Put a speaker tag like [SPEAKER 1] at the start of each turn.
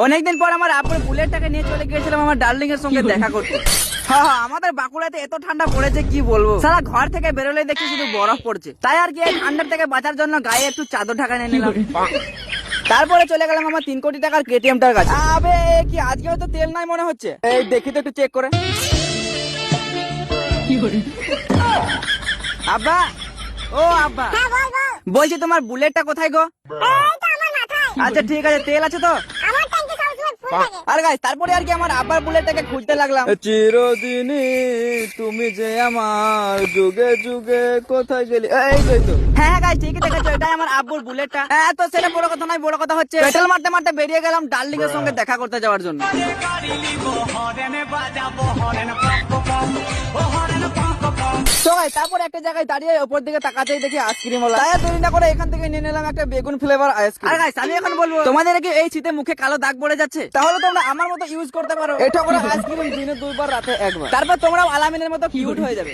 [SPEAKER 1] অনেকদিন পর আমার আব্বুর বুলেটটাকে নিয়ে চলে গিয়েছিলাম আমার ডার্লিং এর সঙ্গে দেখা করতে। হ্যাঁ, আমাদের বাঁকুড়াতে এত ঠান্ডা পড়েছে কি বলবো, সারা ঘর থেকে বেরোলে দেখছি শুধু বরফ পড়ছে। তাই আর কি এই ঠান্ডার থেকে বাঁচার জন্য গায়ে একটু চাদর ঢাকা নিয়ে নিলাম। তারপরে চলে গেলাম আমার 3 কোটি টাকার কেটিএম টার কাছে। আবে কি আজকেও তো তেল নাই মনে হচ্ছে, এই দেখি তো একটু চেক করে। আব্বা, ও আব্বা,
[SPEAKER 2] হ্যাঁ বল বল।
[SPEAKER 1] বলছি তোমার বুলেটটা কোথায় গো?
[SPEAKER 2] এই তো আমার মাথায়।
[SPEAKER 1] আচ্ছা ঠিক আছে, তেল আছে তো?
[SPEAKER 2] আমার ট্যাঙ্কি সবসময় ফুল থাকে।
[SPEAKER 1] আর গাইস তারপরে আর কি আমার আব্বার বুলেটটাকে খুঁজতে লাগলাম। চিরদিনই তুমি যে আমার, যুগে যুগে কোথায় গেলি, এই তো। হ্যাঁ গাইস ঠিকই দেখেছো, এটাই আমার আব্বুর বুলেটটা। তো সেটা বড় কথা নয়, বড় কথা হচ্ছে পেট্রোল মারতে মারতে বেরিয়ে গেলাম ডার্লিং এর সঙ্গে দেখা করতে যাওয়ার জন্য। তো গাইস তারপর একটা জায়গায় দাঁড়িয়ে উপর দিকে তাকাতেই দেখি আইসক্রিম ওলা। তাই আর দেরি না করে এখান থেকে নিয়ে নিলাম একটা বেগুন ফ্লেভার আইসক্রিম। আর গাইস আমি এখন বলবো, তোমাদের কি এই শীতে মুখে কালো দাগ পড়ে যাচ্ছে? তাহলে তোমরা আমার মতো ইউজ করতে পারো এটা করে আইসক্রিম দিনে 2 বার রাতে 1 বার, তারপর তোমরাও আলামিনের মতো কিউট হয়ে যাবে।